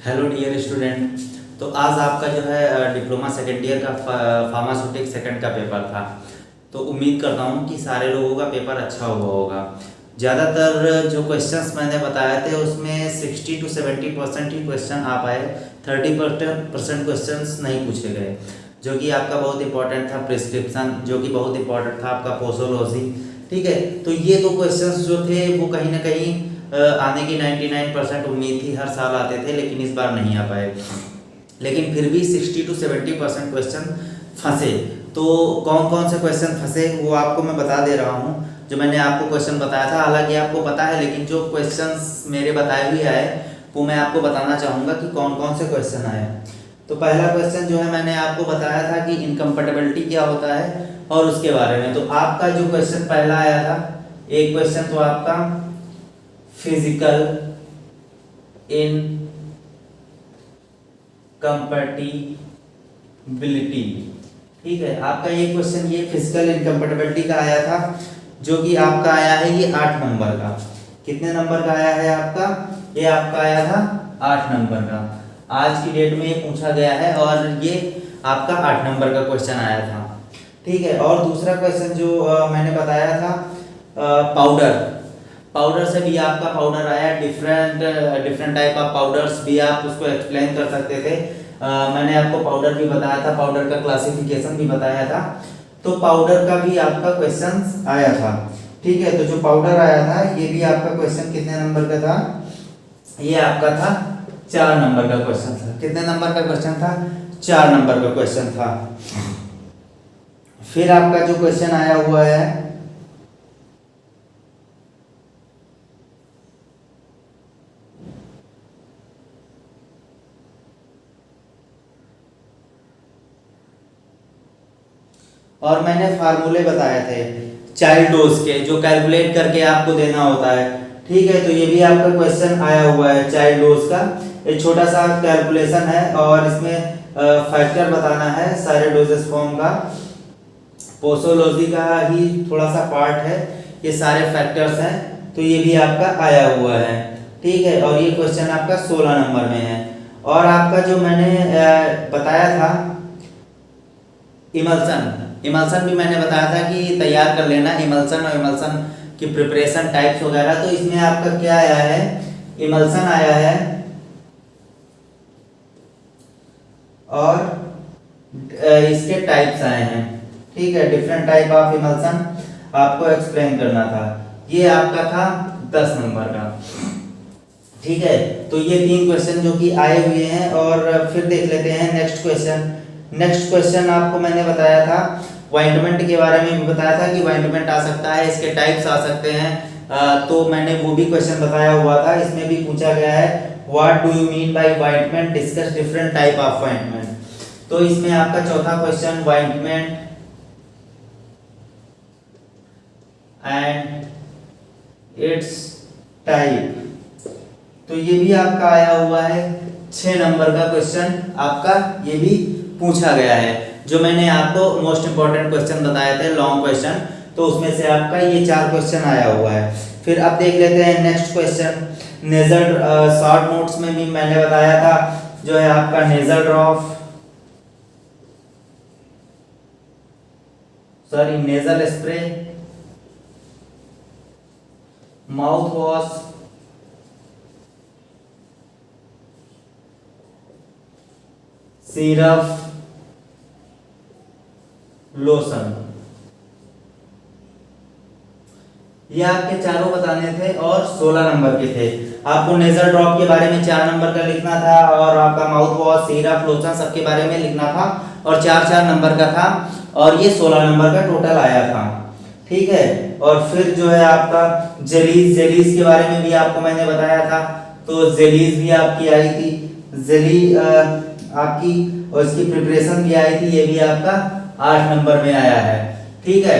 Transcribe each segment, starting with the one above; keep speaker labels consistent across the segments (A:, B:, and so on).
A: Hello dear student. तो आज आपका जो है डिप्लोमा सेकेंड ईयर का फार्मास्यूटिक सेकंड का पेपर था। तो उम्मीद करता हूँ कि सारे लोगों का पेपर अच्छा हुआ होगा। ज़्यादातर जो क्वेश्चंस मैंने बताए थे उसमें 60 to 70% ही क्वेश्चन आ पाए। 30% क्वेश्चंस नहीं पूछे गए, जो कि आपका बहुत इंपॉर्टेंट था प्रिस्क्रिप्शन, जो कि बहुत इंपॉर्टेंट था आपका पोसोलॉजी। ठीक है, तो ये दो क्वेश्चंस जो थे वो कहीं ना कहीं आने की 99% उम्मीद थी, हर साल आते थे, लेकिन इस बार नहीं आ पाए। लेकिन फिर भी 60 to 70% क्वेश्चन फंसे। तो कौन कौन से क्वेश्चन फंसे वो आपको मैं बता दे रहा हूँ। जो मैंने आपको क्वेश्चन बताया था, हालांकि आपको पता है, लेकिन जो क्वेश्चंस मेरे बताए हुए आए वो मैं आपको बताना चाहूँगा कि कौन कौन से क्वेश्चन आए। तो पहला क्वेश्चन जो है मैंने आपको बताया था कि इनकम्पेटिबिलिटी क्या होता है और उसके बारे में। तो आपका जो क्वेश्चन पहला आया था, एक क्वेश्चन तो आपका फिजिकल इनकम्पैटिबिलिटी। ठीक है, आपका ये क्वेश्चन ये फिजिकल इनकम्पैटिबिलिटी का आया था, जो कि आपका आया है ये 8 नंबर का। कितने नंबर का आया है आपका? ये आपका आया था 8 नंबर का। आज की डेट में ये पूछा गया है और ये आपका 8 नंबर का क्वेश्चन आया था। ठीक है, और दूसरा क्वेश्चन जो मैंने बताया था पाउडर। पाउडर से भी आपका पाउडर आया, different different type of powders भी आप उसको एक्सप्लेन कर सकते थे। मैंने आपको पाउडर भी बताया था, पाउडर का क्लासिफिकेशन भी बताया था। तो पाउडर का भी आपका क्वेश्चन आया था। ठीक है, तो जो पाउडर आया था ये भी आपका क्वेश्चन कितने नंबर का था? ये आपका था 4 नंबर का क्वेश्चन था। कितने नंबर का क्वेश्चन था? 4 नंबर का क्वेश्चन था। फिर आपका जो क्वेश्चन आया हुआ है और मैंने फार्मूले बताए थे चाइल्ड डोज के, जो कैलकुलेट करके आपको देना होता है। ठीक है, तो ये भी आपका क्वेश्चन आया हुआ है चाइल्ड डोज का। एक छोटा सा कैलकुलेशन है और इसमें फैक्टर बताना है सारे डोजेस फॉर्म का। पोसोलॉजी का ही थोड़ा सा पार्ट है, ये सारे फैक्टर्स हैं। तो ये भी आपका आया हुआ है। ठीक है, और ये क्वेश्चन आपका 16 नंबर में है। और आपका जो मैंने बताया था इमल्सन, इमल्सन भी मैंने बताया था कि तैयार कर लेना इमल्सन और इमल्सन की प्रिपरेशन टाइप्स वगैरह। तो इसमें आपका क्या आया है? इमल्सन आया है और इसके टाइप्स आए हैं। ठीक है, डिफरेंट टाइप ऑफ इमल्सन आपको एक्सप्लेन करना था। ये आपका था 10 नंबर का। ठीक है, तो ये 3 क्वेश्चन जो कि आए हुए हैं। और फिर देख लेते हैं नेक्स्ट क्वेश्चन। नेक्स्ट क्वेश्चन आपको मैंने बताया था वाइंटमेंट के बारे में भी बताया था कि वाइंटमेंट आ सकता है, इसके टाइप्स आ सकते हैं। तो मैंने वो भी क्वेश्चन बताया हुआ था। इसमें भी पूछा गया है what do you mean by ointment, discuss different type of ointment. तो इसमें आपका चौथा question ointment and it's type. तो ये भी आपका आया हुआ है 6 नंबर का क्वेश्चन आपका, ये भी पूछा गया है। जो मैंने आपको मोस्ट इंपोर्टेंट क्वेश्चन बताए थे लॉन्ग क्वेश्चन, तो उसमें से आपका ये 4 क्वेश्चन आया हुआ है। फिर अब देख लेते हैं next question. Nasal short notes में भी मैंने बताया था जो है आपका nasal drop, sorry nasal spray, mouth wash, syrup, lotion, ये आपके चारों बताने थे और 16 नंबर के थे। आपको नेजल ड्रॉप के बारे में 4 नंबर का लिखना था और आपका माउथ वॉश, सिरप, लोशन सबके बारे में लिखना था और 4-4 नंबर का था। और ये 16 नंबर का टोटल आया था। ठीक है, और फिर जो है आपका जेलीज, जेलीज के बारे में भी आपको मैंने बताया था। तो जेलीज भी आपकी आई थी, जेली आपकी, और इसकी प्रिपरेशन भी आई थी, ये भी आपका 8 नंबर में आया है। ठीक है,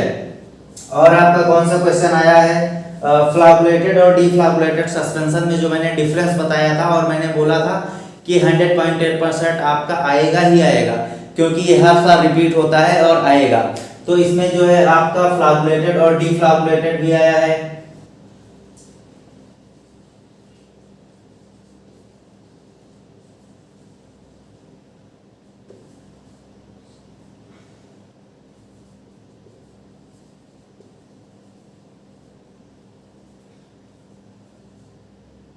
A: और आपका कौन सा क्वेश्चन आया है? फ्लागुलेटेड और डीफ्लागुलेटेड सस्पेंशन में जो मैंने डिफरेंस बताया था और मैंने बोला था कि 100.8% आपका आएगा ही आएगा, क्योंकि ये हर साल रिपीट होता है और आएगा। तो इसमें जो है आपका फ्लागुलेटेड और डीफ्लागुलेटेड भी आया है।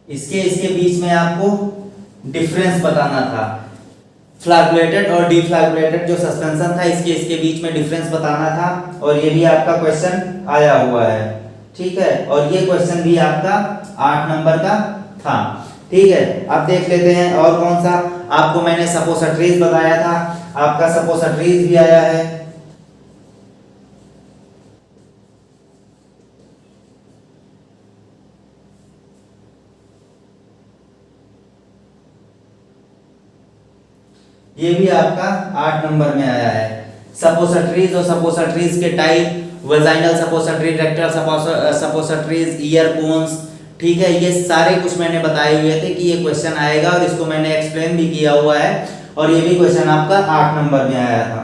A: इसके इसके बीच में आपको डिफरेंस बताना था। फ्लैगुलेटेड और डिफ्लैगुलेटेड जो सस्पेंशन था, इसके इसके बीच में डिफरेंस बताना था, और ये भी आपका क्वेश्चन आया हुआ है। ठीक है, और ये क्वेश्चन भी आपका 8 नंबर का था। ठीक है, अब देख लेते हैं और कौन सा। आपको मैंने सपोसिटरीज बताया था, आपका सपोसिटरीज भी आया है। ये भी आपका 8 नंबर में आया है। सपोसिटरीज और सपोसिटरीज के type, vaginal suppository, rectal suppositories, ear cones. ठीक है, ये सारे कुछ मैंने बताए हुए थे कि ये क्वेश्चन आएगा, और इसको मैंने एक्सप्लेन भी किया हुआ है, और ये भी क्वेश्चन आपका 8 नंबर में आया था।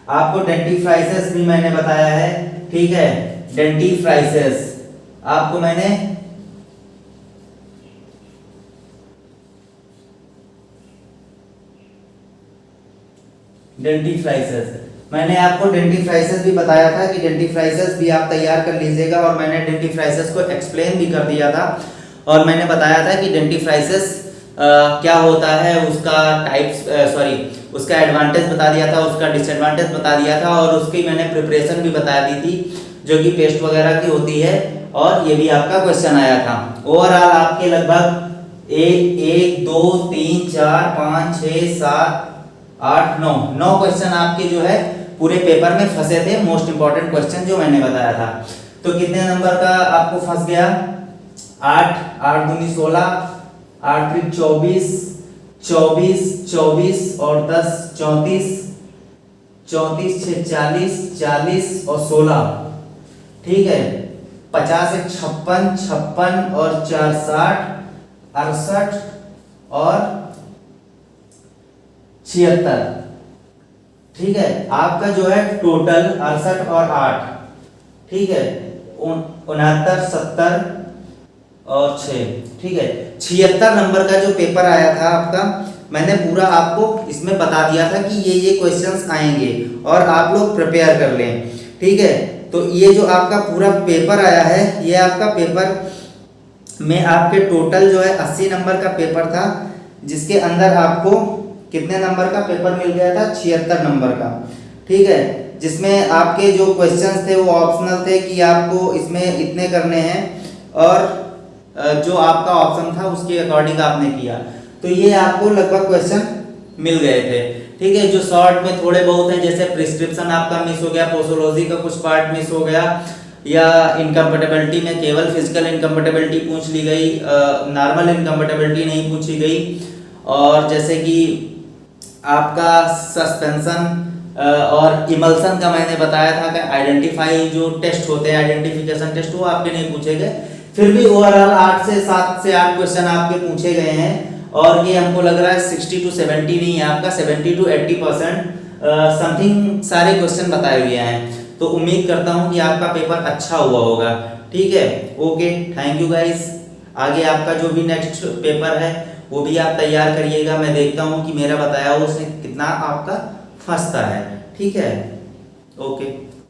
A: आपको डेंटिफ्राइसिस भी मैंने बताया है। ठीक है, डेंटिफ्राइसिस आपको मैंने मैंने आपको डेंटिफ्राइसिस भी बताया था कि डेंटिफ्राइसिस भी आप तैयार कर लीजिएगा, और मैंने डेंटिफ्राइसिस को एक्सप्लेन भी कर दिया था, और मैंने बताया था कि डेंटिफ्राइसिस क्या होता है, उसका टाइप्स उसका एडवांटेज बता दिया था, उसका डिसएडवांटेज बता दिया था, और उसकी मैंने प्रिपरेशन भी बता दी थी, जो कि पेस्ट वगैरह की होती है, और ये भी आपका क्वेश्चन आया था। ओवरऑल आपके लगभग 1 2 3 4 5 6 7 8 9 क्वेश्चन आपके जो है पूरे पेपर में फंसे थे, मोस्ट इंपॉर्टेंट क्वेश्चन जो मैंने बताया था। तो कितने नंबर का आपको फंस गया? 8 दूनी 16, 8 त्रिक 24, 24 और 10 34, 34 6 40, 40 और 16। ठीक है, 50 1 56, 56 और 4 60, 68 और 76। ठीक है, आपका जो है टोटल 68 और 8, ठीक है, 69 70 और 6। ठीक है, 76 नंबर का जो पेपर आया था आपका, मैंने पूरा आपको इसमें बता दिया था कि ये क्वेश्चंस आएंगे और आप लोग प्रिपेयर कर लें। ठीक है, तो ये जो आपका पूरा पेपर आया है, ये आपका पेपर में आपके टोटल जो है 80 नंबर का पेपर था, जिसके अंदर आपको कितने नंबर का पेपर मिल गया था? 76 नंबर का। ठीक है, जिसमें आपके जो क्वेश्चंस थे वो ऑप्शनल थे कि आपको इसमें इतने करने हैं, और जो आपका ऑप्शन था उसके अकॉर्डिंग आपने किया, तो ये आपको लगभग क्वेश्चन मिल गए थे। ठीक है, जो शॉर्ट में थोड़े बहुत हैं, जैसे प्रिस्क्रिप्शन आपका मिस हो गया, पोसोलॉजी का कुछ पार्ट मिस हो गया, या इनकम्पेटेबिलिटी में केवल फिजिकल इनकम्पेटेबिलिटी पूछ ली गई, नॉर्मल इनकम्पेटेबिलिटी नहीं पूछी गई, और जैसे कि आपका सस्पेंशन और इमल्सन का मैंने बताया था कि आइडेंटिफाई जो टेस्ट होते हैं, आइडेंटिफिकेशन टेस्ट, वो आपके नहीं पूछे गए। फिर भी ओवरऑल 7 से 8 क्वेश्चन आपके पूछे गए हैं, और ये हमको लग रहा है 60 to 70 नहीं है, आपका 70 to 80% समथिंग सारे क्वेश्चन बताए हुए हैं। तो उम्मीद करता हूँ कि आपका पेपर अच्छा हुआ होगा। ठीक है, ओके, थैंक यू गाइस। आगे आपका जो भी नेक्स्ट पेपर है वो भी आप तैयार करिएगा। मैं देखता हूँ कि मेरा बताया हुआ उसमें कितना आपका फंसता है। ठीक है, ओके।